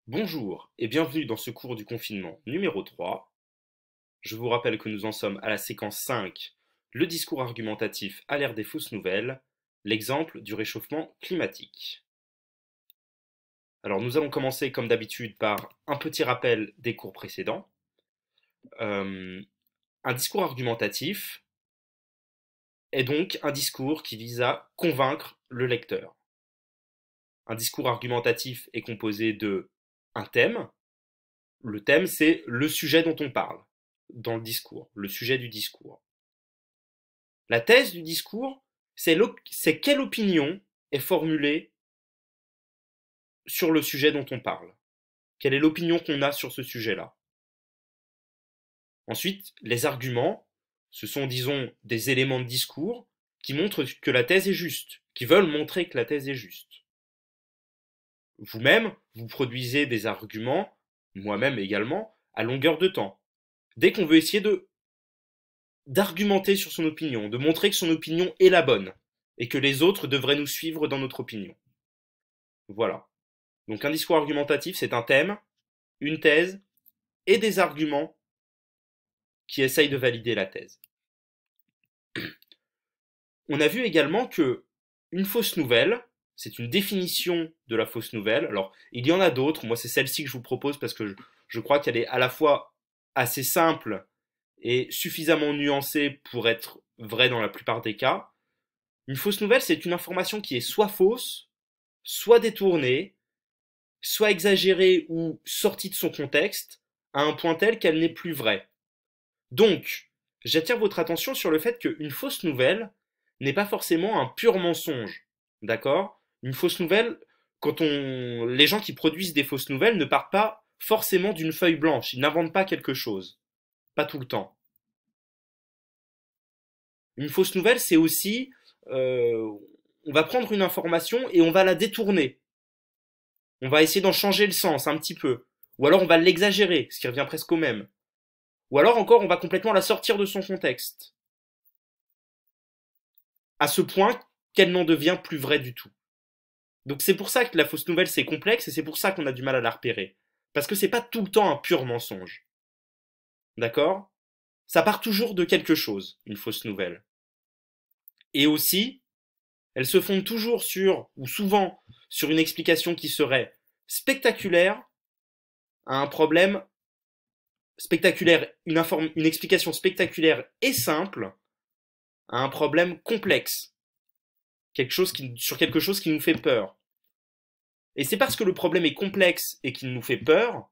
Bonjour et bienvenue dans ce cours du confinement numéro 3. Je vous rappelle que nous en sommes à la séquence 5, le discours argumentatif à l'ère des fausses nouvelles, l'exemple du réchauffement climatique. Alors nous allons commencer comme d'habitude par un petit rappel des cours précédents. Un discours argumentatif est donc un discours qui vise à convaincre le lecteur. Un discours argumentatif est composé de un thème. Le thème, c'est le sujet dont on parle dans le discours, le sujet du discours. La thèse du discours, c'est quelle opinion est formulée sur le sujet dont on parle. Quelle est l'opinion qu'on a sur ce sujet-là. Ensuite, les arguments, ce sont, disons, des éléments de discours qui montrent que la thèse est juste, qui veulent montrer que la thèse est juste. Vous-même, vous produisez des arguments, moi-même également, à longueur de temps. Dès qu'on veut essayer d'argumenter sur son opinion, de montrer que son opinion est la bonne, et que les autres devraient nous suivre dans notre opinion. Voilà. Donc un discours argumentatif, c'est un thème, une thèse, et des arguments qui essayent de valider la thèse. On a vu également que une fausse nouvelle, c'est une définition de la fausse nouvelle. Alors, il y en a d'autres, moi c'est celle-ci que je vous propose parce que je crois qu'elle est à la fois assez simple et suffisamment nuancée pour être vraie dans la plupart des cas. Une fausse nouvelle, c'est une information qui est soit fausse, soit détournée, soit exagérée ou sortie de son contexte, à un point tel qu'elle n'est plus vraie. Donc, j'attire votre attention sur le fait qu'une fausse nouvelle n'est pas forcément un pur mensonge. D'accord? Une fausse nouvelle, les gens qui produisent des fausses nouvelles ne partent pas forcément d'une feuille blanche, ils n'inventent pas quelque chose. Pas tout le temps. Une fausse nouvelle, c'est aussi, on va prendre une information et on va la détourner. On va essayer d'en changer le sens un petit peu. Ou alors on va l'exagérer, ce qui revient presque au même. Ou alors encore, on va complètement la sortir de son contexte. À ce point qu'elle n'en devient plus vraie du tout. Donc c'est pour ça que la fausse nouvelle c'est complexe et c'est pour ça qu'on a du mal à la repérer. Parce que c'est pas tout le temps un pur mensonge. D'accord? Ça part toujours de quelque chose, une fausse nouvelle. Et aussi, elle se fonde toujours sur, ou souvent, sur une explication qui serait spectaculaire à un problème spectaculaire, une explication spectaculaire et simple à un problème complexe. Sur quelque chose qui nous fait peur. Et c'est parce que le problème est complexe et qu'il nous fait peur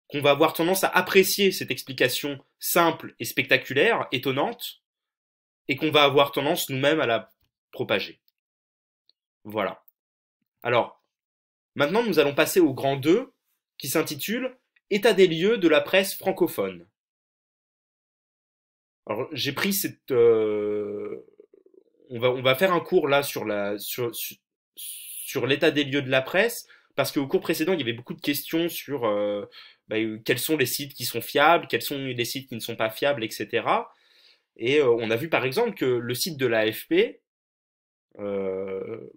qu'on va avoir tendance à apprécier cette explication simple et spectaculaire, étonnante, et qu'on va avoir tendance nous-mêmes à la propager. Voilà. Alors, maintenant nous allons passer au grand 2 qui s'intitule État des lieux de la presse francophone. Alors, j'ai pris on va faire un cours là sur l'état des lieux de la presse, parce qu'au cours précédent, il y avait beaucoup de questions sur quels sont les sites qui sont fiables, quels sont les sites qui ne sont pas fiables, etc. Et on a vu par exemple que le site de l'AFP, euh,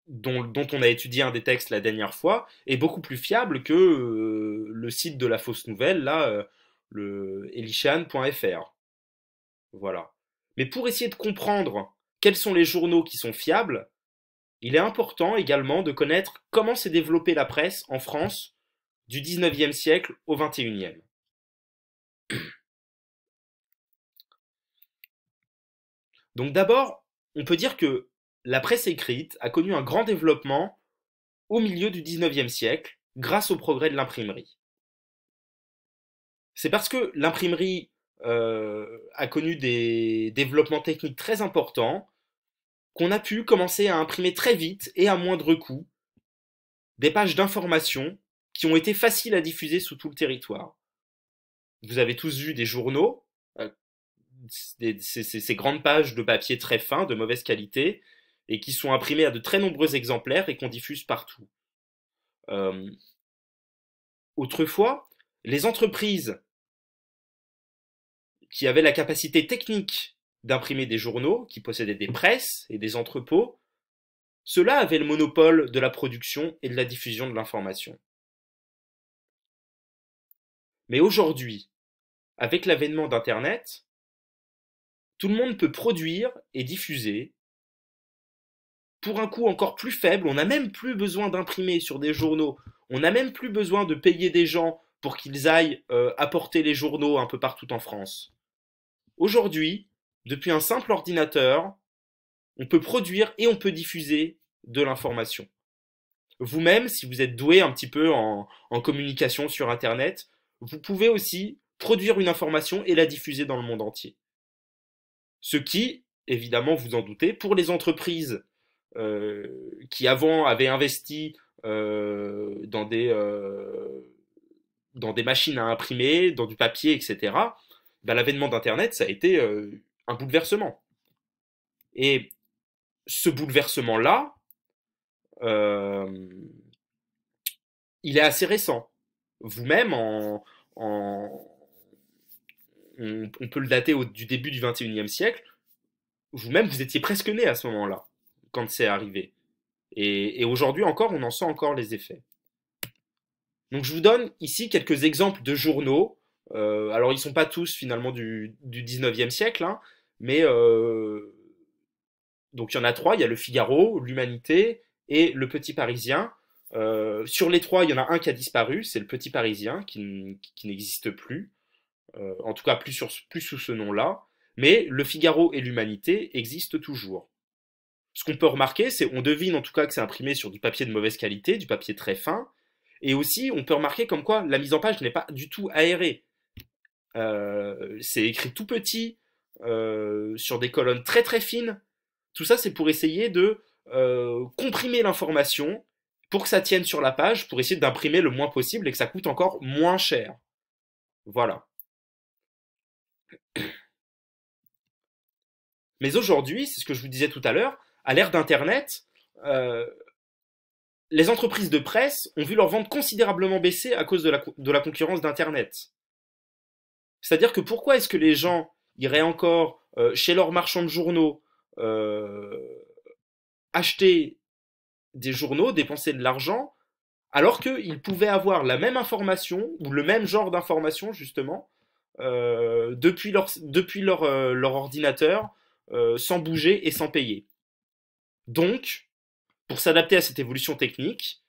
dont on a étudié un des textes la dernière fois, est beaucoup plus fiable que le site de la fausse nouvelle, là, le elishan.fr. Voilà. Mais pour essayer de comprendre quels sont les journaux qui sont fiables, il est important également de connaître comment s'est développée la presse en France du 19e siècle au 21e. Donc d'abord, on peut dire que la presse écrite a connu un grand développement au milieu du 19e siècle grâce au progrès de l'imprimerie. C'est parce que l'imprimerie a connu des développements techniques très importants qu'on a pu commencer à imprimer très vite et à moindre coût des pages d'information qui ont été faciles à diffuser sous tout le territoire. Vous avez tous vu des journaux, euh, ces grandes pages de papier très fin, de mauvaise qualité, et qui sont imprimées à de très nombreux exemplaires et qu'on diffuse partout. Euh, Autrefois, les entreprises qui avaient la capacité technique d'imprimer des journaux, qui possédaient des presses et des entrepôts, Ceux-là avaient le monopole de la production et de la diffusion de l'information. Mais aujourd'hui, avec l'avènement d'Internet, tout le monde peut produire et diffuser pour un coût encore plus faible. On n'a même plus besoin d'imprimer sur des journaux. On n'a même plus besoin de payer des gens pour qu'ils aillent apporter les journaux un peu partout en France. Aujourd'hui, depuis un simple ordinateur, on peut produire et on peut diffuser de l'information. Vous-même, si vous êtes doué un petit peu en communication sur Internet, vous pouvez aussi produire une information et la diffuser dans le monde entier. Ce qui, évidemment, vous en doutez, pour les entreprises qui avant avaient investi dans des machines à imprimer, dans du papier, etc., ben, l'avènement d'Internet, ça a été un bouleversement. Et ce bouleversement-là, euh, il est assez récent. Vous-même, on peut le dater du début du 21e siècle, vous-même, vous étiez presque né à ce moment-là, quand c'est arrivé. Et aujourd'hui encore, on en sent encore les effets. Donc je vous donne ici quelques exemples de journaux. Alors ils ne sont pas tous finalement du 19e siècle, hein, mais donc il y en a trois, il y a le Figaro, l'Humanité et le Petit Parisien. Sur les trois, il y en a un qui a disparu, c'est le Petit Parisien qui n'existe plus, en tout cas plus sous ce nom-là, mais le Figaro et l'Humanité existent toujours. Ce qu'on peut remarquer, c'est on devine en tout cas que c'est imprimé sur du papier de mauvaise qualité, du papier très fin, et aussi on peut remarquer comme quoi la mise en page n'est pas du tout aérée. C'est écrit tout petit, sur des colonnes très très fines. Tout ça, c'est pour essayer de comprimer l'information pour que ça tienne sur la page, pour essayer d'imprimer le moins possible et que ça coûte encore moins cher. Voilà. Mais aujourd'hui, c'est ce que je vous disais tout à l'heure, à l'ère d'Internet, euh, les entreprises de presse ont vu leur vente considérablement baisser à cause de la concurrence d'Internet. C'est-à-dire que pourquoi est-ce que les gens iraient encore chez leurs marchands de journaux euh, acheter des journaux, dépenser de l'argent, alors qu'ils pouvaient avoir la même information, ou le même genre d'information justement, leur ordinateur, sans bouger et sans payer. Donc, pour s'adapter à cette évolution technique,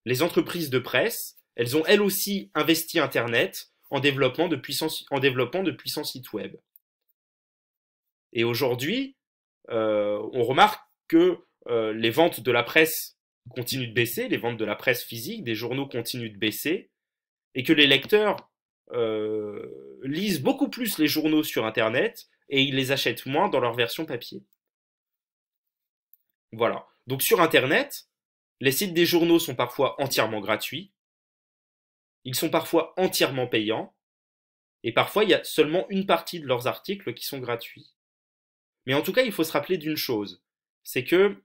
les entreprises de presse, elles ont elles aussi investi Internet en développement de puissants sites web. Et aujourd'hui, on remarque que les ventes de la presse continuent de baisser, les ventes de la presse physique, des journaux continuent de baisser, et que les lecteurs lisent beaucoup plus les journaux sur Internet et ils les achètent moins dans leur version papier. Voilà. Donc sur Internet, les sites des journaux sont parfois entièrement gratuits, ils sont parfois entièrement payants, et parfois il y a seulement une partie de leurs articles qui sont gratuits. Mais en tout cas, il faut se rappeler d'une chose, c'est que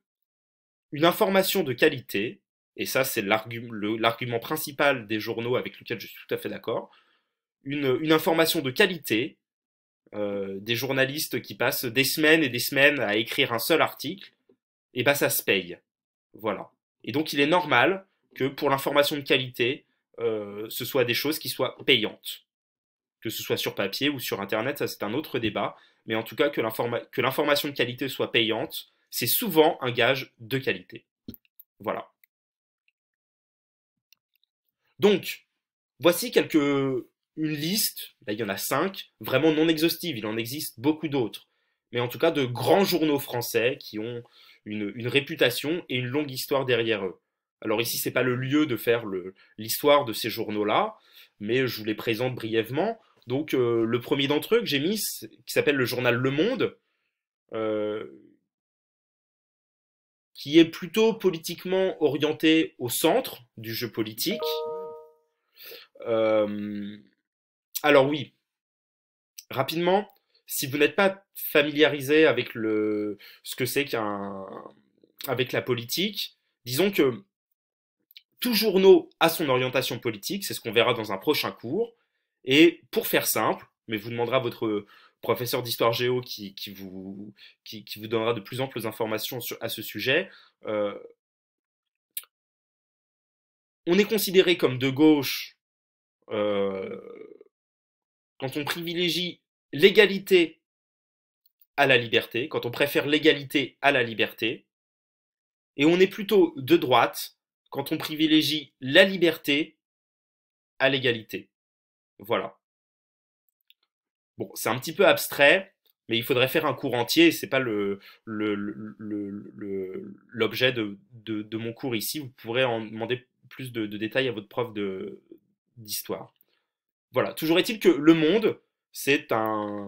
une information de qualité, et ça c'est l'argument principal des journaux avec lequel je suis tout à fait d'accord, une information de qualité, des journalistes qui passent des semaines et des semaines à écrire un seul article, et ben ça se paye. Voilà. Et donc il est normal que pour l'information de qualité, ce soit des choses qui soient payantes. Que ce soit sur papier ou sur Internet, ça c'est un autre débat. Mais en tout cas, que l'information de qualité soit payante, c'est souvent un gage de qualité. Voilà. Donc, voici une liste, là il y en a 5, vraiment non exhaustive, il en existe beaucoup d'autres. Mais en tout cas, de grands journaux français qui ont une réputation et une longue histoire derrière eux. Alors ici, c'est pas le lieu de faire l'histoire de ces journaux-là, mais je vous les présente brièvement. Donc le premier d'entre eux que j'ai mis, qui s'appelle le journal Le Monde, euh, qui est plutôt politiquement orienté au centre du jeu politique. Euh, alors oui, rapidement, si vous n'êtes pas familiarisé avec ce que c'est avec la politique, disons que tout journaux a son orientation politique, c'est ce qu'on verra dans un prochain cours. Et pour faire simple, mais vous demandera votre professeur d'histoire géo qui vous donnera de plus amples informations à ce sujet. Euh, on est considéré comme de gauche euh, quand on privilégie l'égalité à la liberté, quand on préfère l'égalité à la liberté, et on est plutôt de droite quand on privilégie la liberté à l'égalité. Voilà. Bon, c'est un petit peu abstrait, mais il faudrait faire un cours entier, et c'est pas l'objet de mon cours ici. Vous pourrez en demander plus de détails à votre prof d'histoire. Voilà, toujours est-il que Le Monde, c'est un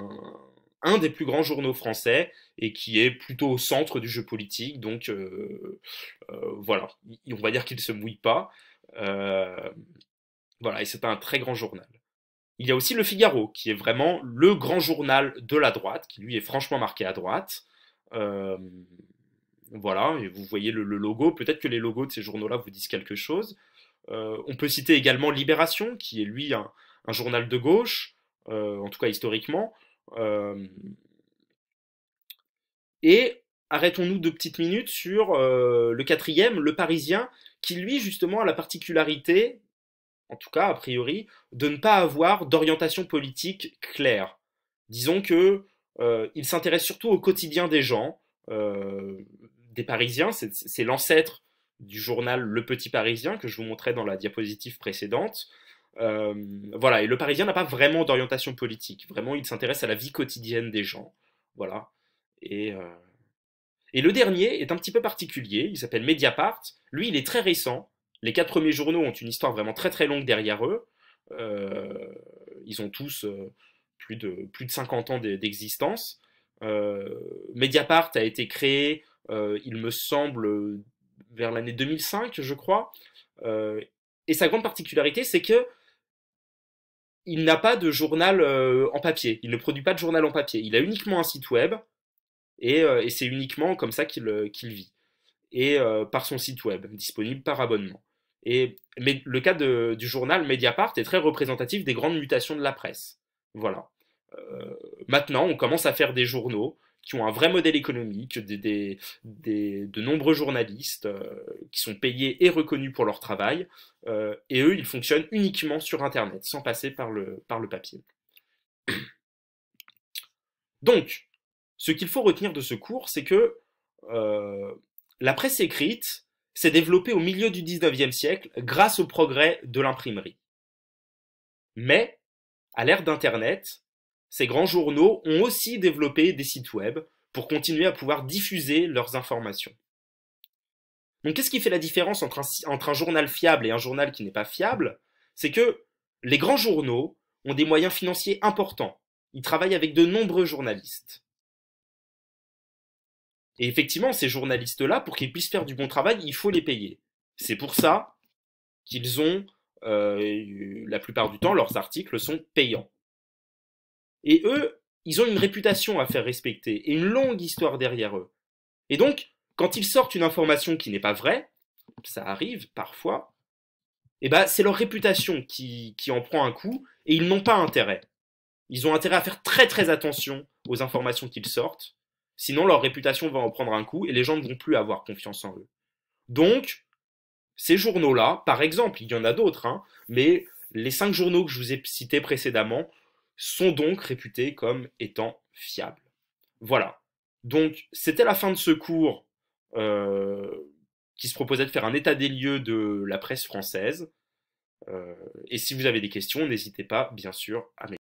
des plus grands journaux français et qui est plutôt au centre du jeu politique, donc voilà, on va dire qu'il ne se mouille pas. Euh, voilà, et c'est un très grand journal. Il y a aussi Le Figaro, qui est vraiment le grand journal de la droite, qui lui est franchement marqué à droite. Euh, voilà, et vous voyez le logo, peut-être que les logos de ces journaux-là vous disent quelque chose. On peut citer également Libération, qui est lui un journal de gauche, en tout cas historiquement. Euh, et arrêtons-nous 2 petites minutes sur le quatrième, Le Parisien, qui lui justement a la particularité, en tout cas a priori, de ne pas avoir d'orientation politique claire. Disons que il s'intéresse surtout au quotidien des gens, des Parisiens, c'est l'ancêtre du journal Le Petit Parisien que je vous montrais dans la diapositive précédente. Euh, voilà, et Le Parisien n'a pas vraiment d'orientation politique. Vraiment, il s'intéresse à la vie quotidienne des gens. Voilà. Et, euh, et le dernier est un petit peu particulier. Il s'appelle Mediapart. Lui, il est très récent. Les 4 premiers journaux ont une histoire vraiment très très longue derrière eux. Euh, Ils ont tous plus de 50 ans d'existence. Mediapart a été créé, il me semble, vers l'année 2005, je crois. Euh, et sa grande particularité, c'est que il n'a pas de journal en papier. Il ne produit pas de journal en papier. Il a uniquement un site web et c'est uniquement comme ça qu'il vit. Et par son site web, disponible par abonnement. Mais le cas du journal Mediapart est très représentatif des grandes mutations de la presse. Voilà. Maintenant, on commence à faire des journaux qui ont un vrai modèle économique, de nombreux journalistes qui sont payés et reconnus pour leur travail, et eux, ils fonctionnent uniquement sur Internet, sans passer par le papier. Donc, ce qu'il faut retenir de ce cours, c'est que euh, la presse écrite s'est développée au milieu du 19e siècle grâce au progrès de l'imprimerie. Mais, à l'ère d'Internet, ces grands journaux ont aussi développé des sites web pour continuer à pouvoir diffuser leurs informations. Donc qu'est-ce qui fait la différence entre un journal fiable et un journal qui n'est pas fiable? C'est que les grands journaux ont des moyens financiers importants. Ils travaillent avec de nombreux journalistes. Et effectivement, ces journalistes-là, pour qu'ils puissent faire du bon travail, il faut les payer. C'est pour ça qu'ils ont, la plupart du temps, leurs articles sont payants. Et eux, ils ont une réputation à faire respecter et une longue histoire derrière eux. Et donc, quand ils sortent une information qui n'est pas vraie, ça arrive parfois, et ben c'est leur réputation qui en prend un coup et ils n'ont pas intérêt. Ils ont intérêt à faire très très attention aux informations qu'ils sortent, sinon leur réputation va en prendre un coup et les gens ne vont plus avoir confiance en eux. Donc, ces journaux-là, par exemple, il y en a d'autres, hein, mais les 5 journaux que je vous ai cités précédemment sont donc réputés comme étant fiables. Voilà. Donc, c'était la fin de ce cours euh, qui se proposait de faire un état des lieux de la presse française. Et si vous avez des questions, n'hésitez pas, bien sûr, à m'écrire.